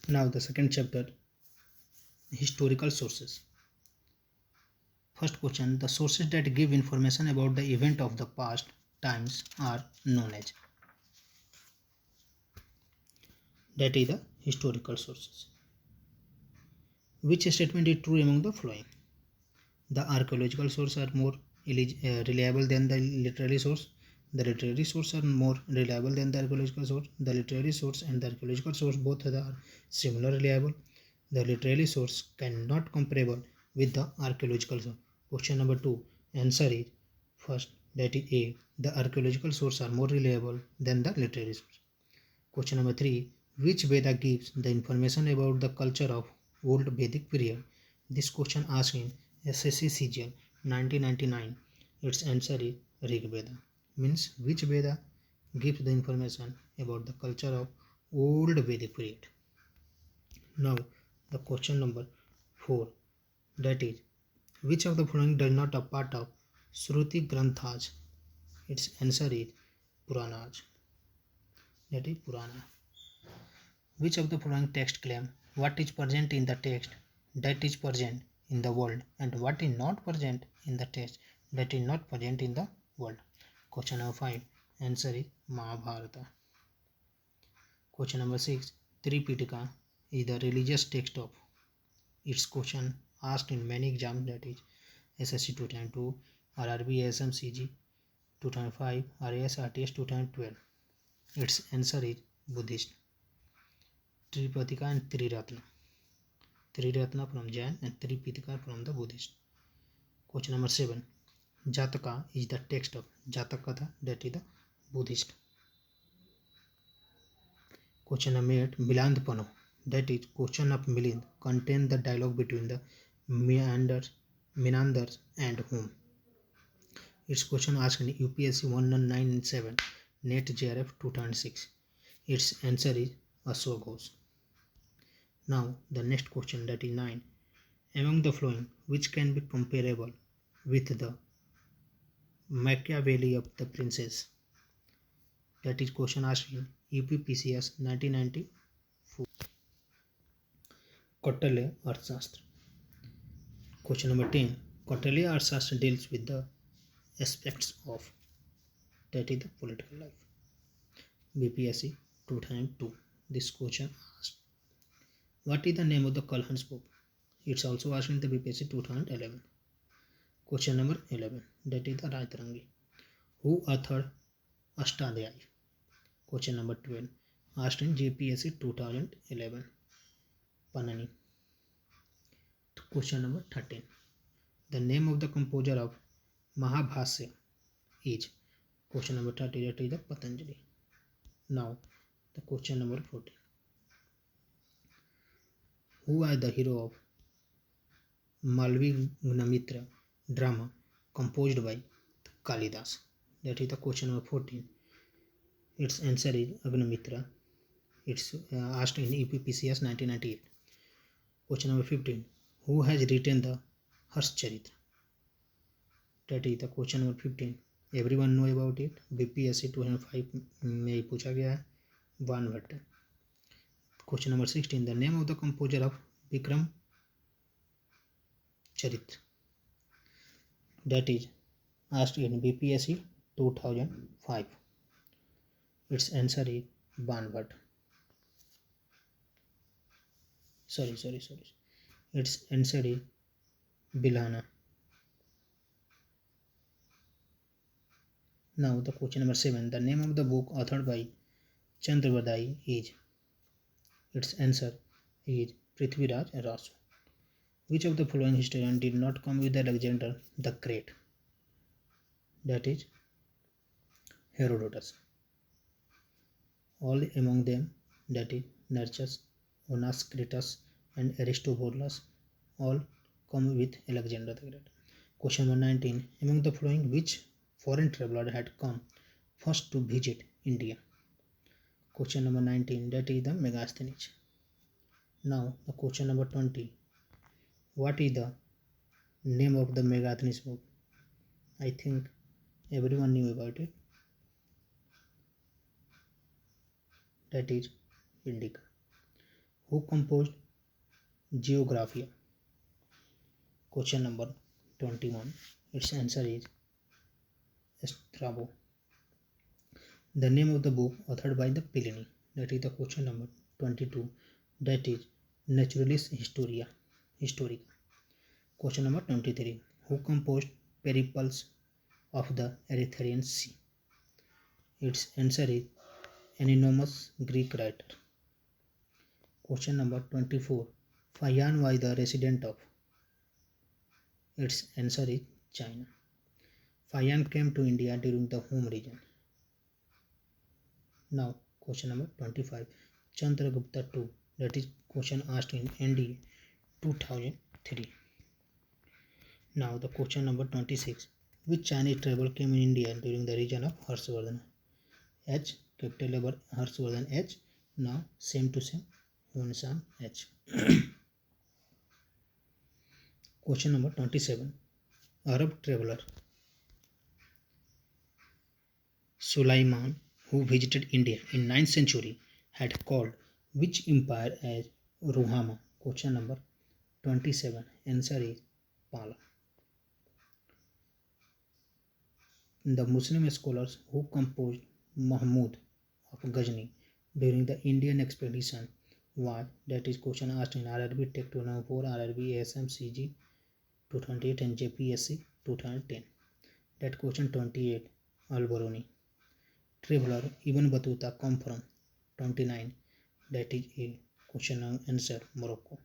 Now the second chapter, historical sources. First question, the sources that give information about the event of the past times are known as. That is the historical sources. Which statement is true among the following? The archaeological sources are more reliable than the literary source. The literary sources are more reliable than the archaeological source. The literary source and the archaeological source both are similar reliable. The literary source cannot comparable with the archaeological source. Question number 2. Answer is first, that is A. The archaeological sources are more reliable than the literary source. Question number 3. Which Veda gives the information about the culture of old Vedic period? This question asked in SSC CGL 1999. Its answer is Rig Veda. Means which Veda gives the information about the culture of old Vedic period. Now the question number 4, that is which of the following does not a part of Shruti Granthas? Its answer is Puranas. That is Purana. Which of the following text claim what is present in the text that is present in the world and what is not present in the text that is not present in the world? Question number 5. Answer is Mahabharata. Question number 6. Tripitaka is the religious text of. Its question asked in many exams, that is SSC 2002, RRB SMCG 2005, RAS RTS 2012. Its answer is Buddhist. Tripitaka and Triratna. Triratna from Jain and Tripitaka from the Buddhist. Question number 7. Jataka is the text of Jatakatha, that is the Buddhist. Question number 8. Milandpano, that is question of Milind, contain the dialogue between the Menanders and whom? Its question asked in UPSC 1997, NET JRF 2006. Its answer is Ashwaghosh. Now the next question, that is 9. Among the following, which can be comparable with the Machiavelli of the Princess? That is question asked in UPPCS 1994. Kautilya Arthashastra. Question number 10. Kautilya Arthashastra deals with the aspects of, that is the political life. BPSC 2002. This question asked, what is the name of the Kalhan's book? It's also asked in the BPSC 2011. Question number 11, that is the Raitarangi. Who authored Ashtadhyayi? Question number 12, asked in JPSC 2011. Panani. Question number 13, the name of the composer of Mahabhasya is. Question number 30, that is the Patanjali. Now the question number 14, who are the hero of Malvignamitra drama composed by Kalidas? That is the question number 14. Its answer is Agnamitra. It's asked in EPPCS 1998. Question number 15. Who has written the Harshcharitra? That is the question number 15. Everyone know about it. BPSC 2005 में पूछा गया है. Banbhatta. Question number 16. The name of the composer of Vikram Charitra? That is asked in BPSC 2005. Its answer is Banbhatt. Sorry. Its answer is Bilhana. Now the question number 7. The name of the book authored by Chandravardai is. Its answer is Prithviraj Rasu. Which of the following historian did not come with Alexander the Great? That is Herodotus. All among them, that is Nerchus, Onascritus and Aristobulus, all come with Alexander the Great. Question number 19. Among the following, which foreign traveler had come first to visit India? Question number 19, that is the Megasthenes. Now the question number 20. What is the name of the Megasthenes book? I think everyone knew about it. That is Indica. Who composed Geographia? Question number 21. Its answer is Strabo. The name of the book authored by the Pliny. That is the question number 22. That is Naturalis Historica. Question number 23. Who composed Periples of the Erythraean Sea? Its answer is anonymous Greek writer. Question number 24. Fayan was the resident of. Its answer is China. Fayan came to India during the home region. Now, question number 25. Chandragupta II. That is question asked in NDA 2003. Now, the question number 26. Which Chinese traveler came in India during the region of Harshvardhana? H. Capital letter Harshvardhan H. Now, same to same. Huanshan H. Question number 27. Arab traveler Sulaiman, who visited India in 9th century, had called which empire as Ruhama? Question number 27. Answer is Pala. The Muslim scholars who composed Mahmud of Ghazni during the Indian expedition was, that is question asked in RRB Tech 2004, RRB ASM CG 228 and JPSC 2010. That question 28. Al-Biruni. Traveler Ibn Battuta come from 29. That is a question answer Morocco.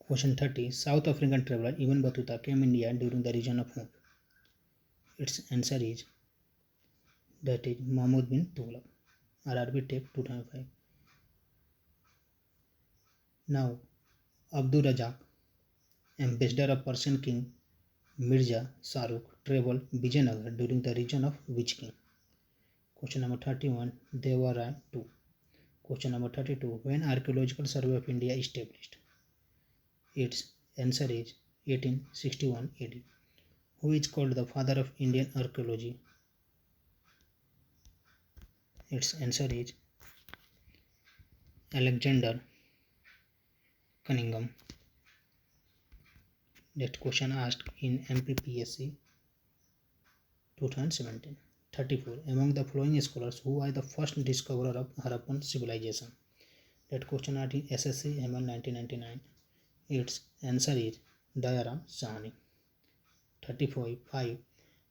Question 30. South African traveler Ibn Battuta came India during the region of whom? Its answer is, that is Mahmud bin Tughlaq. RRB Tech 2005. Now, Abdul Razak, ambassador of Persian king Mirza Shahrukh, traveled Vijayanagar during the region of which king? Question number 31. Deva Rai II. Question number 32. When Archaeological Survey of India established? Its answer is 1861 AD. Who is called the father of Indian archaeology? Its answer is Alexander Cunningham. That question asked in MPPSC 2017. 34. Among the following scholars, who are the first discoverer of Harappan civilization? That question asked in SSC ML 1999. Its answer is Dayaram Sahani. 35.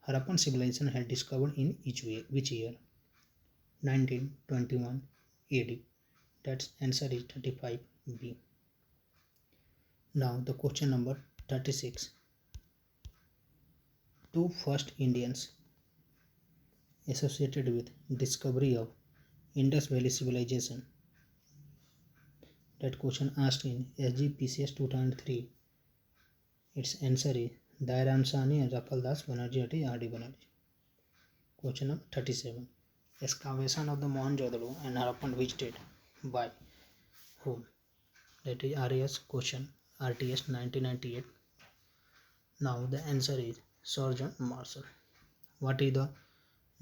Harappan civilization had discovered in which year? 1921 AD. That answer is 35B. Now the question number 36. Two first Indians associated with discovery of Indus Valley civilization. That question asked in SGPCS 2003. Its answer is Dayaram Sahni and Rakal Das Banerjee R.D. Banerjee. Question number 37. Excavation of the Mohenjo-daro and Harappan visited by whom? That is RAS question RTS 1998. Now the answer is Sir John Marshall. What is the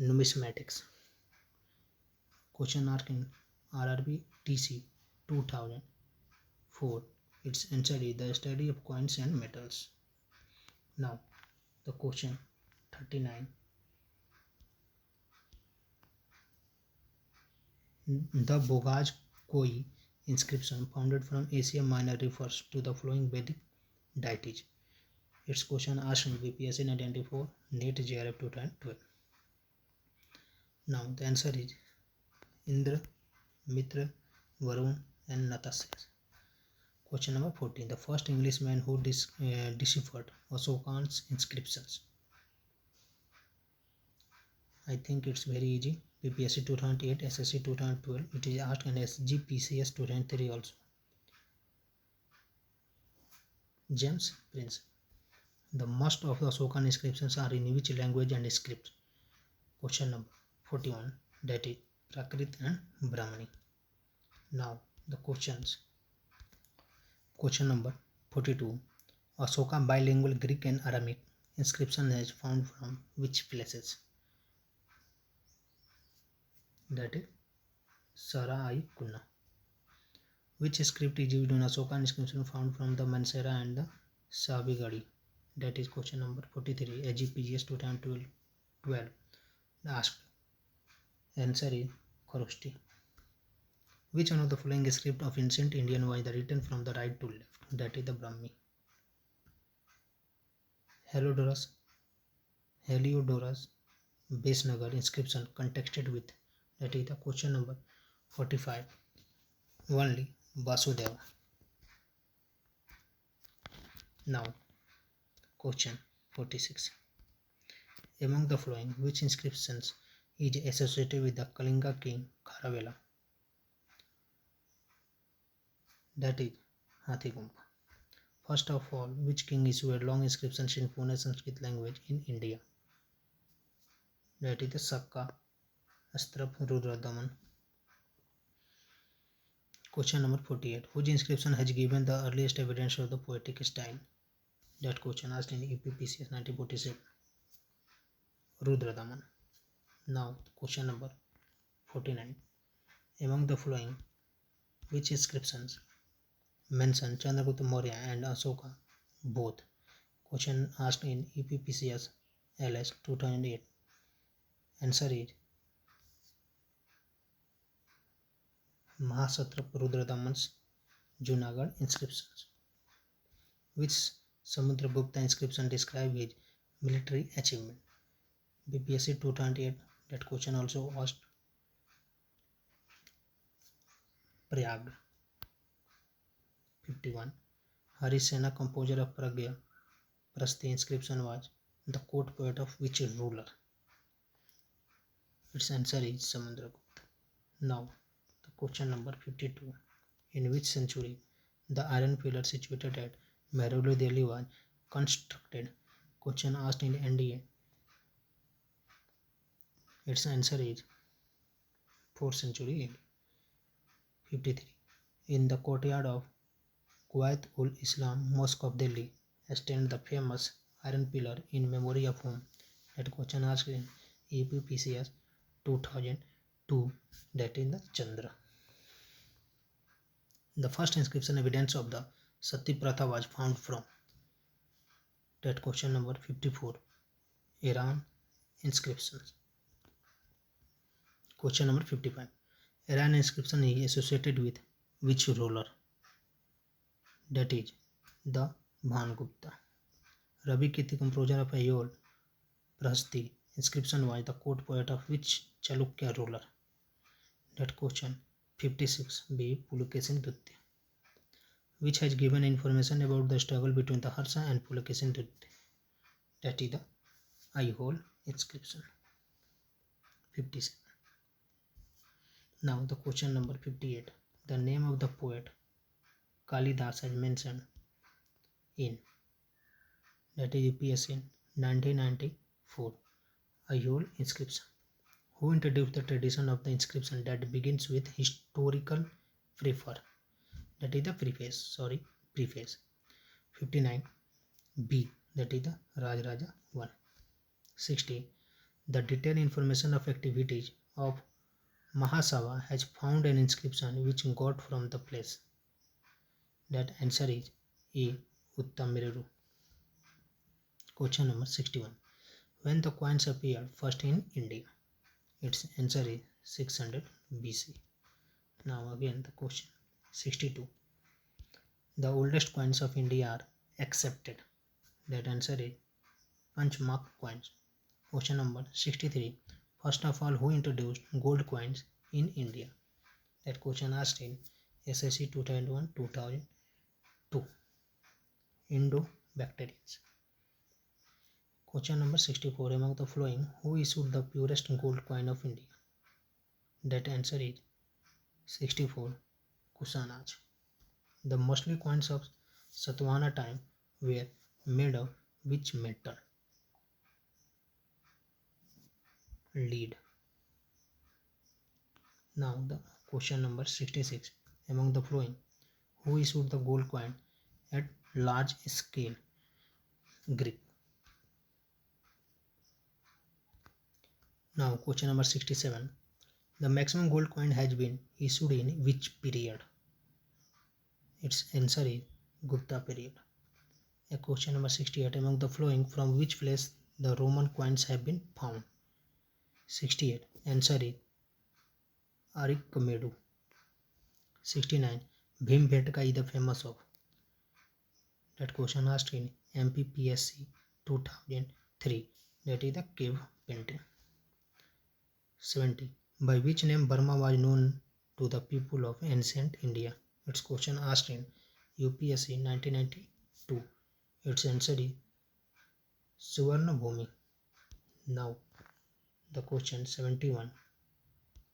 numismatics? Question asking RRB TC 2004. Its answer is the study of coins and metals. Now the question 39. The Bogaj Koi inscription founded from Asia Minor refers to the following Vedic deities. Its question asked in BPSC 1994, NEET JRF 2012. Now the answer is Indra, Mitra, Varun and Natasya. Question number 14. The first Englishman who deciphered Ashoka's inscriptions. I think it's very easy. BPSC 2008, SSC 2012. It is asked in SGPCS 2003 also. James Prince. The most of the Ashokan inscriptions are in which language and script? Question number 41. That is Prakrit and Brahmani. Now the questions. Question number 42. Ashoka bilingual Greek and Aramaic inscription is found from which places? That is Sara I Kunna. Which script is used in Ashoka inscription found from the Mansehra and the Savigadi? That is question number 43. AGPGS 2012 asked. Answer is Korosti. Which one of the following script of ancient Indian was written from the right to left? That is the Brahmi. Heliodorus Besnagar inscription contexted with. That is the question number 45. Only Vasudeva. Now question 46. Among the following, which inscriptions is associated with the Kalinga king Kharavela? That is Hathigumpa. First of all, which king issued long inscriptions in Pune Sanskrit language in India? That is the Sakka Astrap Rudradaman. Question number 48. Whose inscription has given the earliest evidence of the poetic style? That question asked in EPPCS 1947. Rudradaman. Now question number 49. Among the following, which inscriptions mention Chandragupta Maurya and Ashoka both? Question asked in EPPCS LS 2008. Answer is Mahasatrap Rudradaman's Junagadh inscriptions. Which Samudragupta inscription describe his military achievement? BPSC 2008. That question also asked. Prayag. 51. Harisena, composer of Pragya Prasthi inscription, was the court poet of which ruler? Its answer is Samudragupta. Now the question number 52. In which century the iron pillar situated at Mehrauli, Delhi was constructed? Question asked in NDA. Its answer is 4th century AD. 53. In the courtyard of Quwait ul Islam Mosque of Delhi stands the famous iron pillar in memory of whom? That question asked in EPPCS 2002. That is the Chandra. The first inscription evidence of the Sati Pratha was found from? That question number 54. Iran inscriptions. Question number 55. Iran inscription is associated with which ruler? That is the Bhangupta. Ravi Kirti, composer of Ayol Prahasti inscription, was the court poet of which Chalukya ruler? That question 56. B. Pulakeshin Dutya. Which has given information about the struggle between the Harsha and Pulakeshin Dutya? That is the Aihole inscription. 57. Now the question number 58. The name of the poet Kalidas is mentioned in? That is UPSC in 1994. Aihole inscription. Who introduced the tradition of the inscription that begins with historical prefer? That is the preface. 59. B. That is the Rajaraja 1. 60. The detailed information of activities of Mahasabha has found an inscription which got from the place. That answer is A. Uttamaru. Question number 61. When the coins appeared first in India? Its answer is 600 BC. Now again the question 62. The oldest coins of India are accepted. That answer is Panchmark coins. Question number 63. First of all, who introduced gold coins in India? That question asked in SSC 2001-2002. Indo-Bactrians. Question number 64. Among the following, who issued the purest gold coin of India? That answer is 64. Kusanaj. The mostly coins of Satavahana time were made of which metal? Lead. Now the question number 66. Among the following, who issued the gold coin at large scale? Greek. Now question number 67. The maximum gold coin has been issued in which period? Its answer is Gupta period. Question number 68. Among the following, from which place the Roman coins have been found? 68. Answer is Arikamedu. 69. Bhimbetka is the famous of? That question asked in MPPSC 2003. That is the cave painting. 70. By which name Burma was known to the people of ancient India? Its question asked in UPSC 1992. Its answer is Suvarnabhumi. Now the question 71.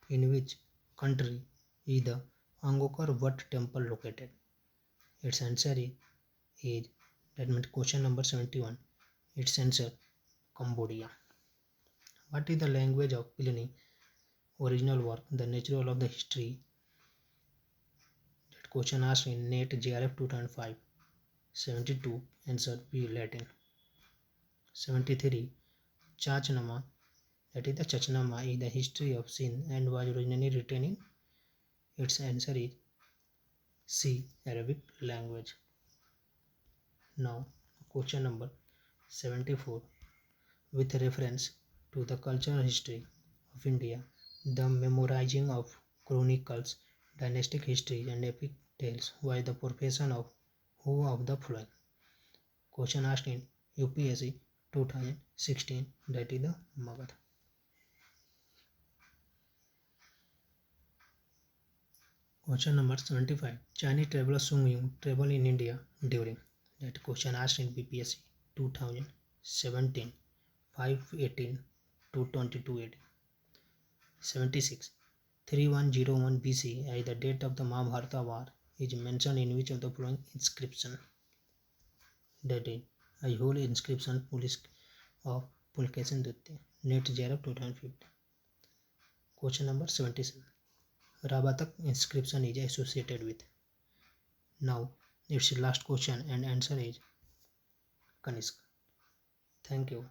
In which country is the Angkor Wat temple located? Its answer is that means question number 71. Its answer Cambodia. What is the language of Pliny original work, The Natural of the History? That question asked in NET JRF 2005. 72. Answer B. Latin. 73. Chachnama, that is the Chachnama, is the history of sin and was originally written in? Its answer is C. Arabic language. Now question number 74. With reference to the cultural history of India, the memorizing of chronicles, dynastic histories and epic tales was the profession of who of the following? Question asked in UPSC 2016. That is the Magad. Question number 75. Chinese traveler Sun Yun traveled in India during? That question asked in BPSC 2017. 518 to 22 AD. 76. 3101 BC as the date of the Mahabharata war is mentioned in which of the following inscription? That is a whole inscription police of Pulkesin Dutte. Net JRF 2015. Question number 77. Rabatak inscription is associated with? Now it's the last question and answer is Kanishka. Thank you.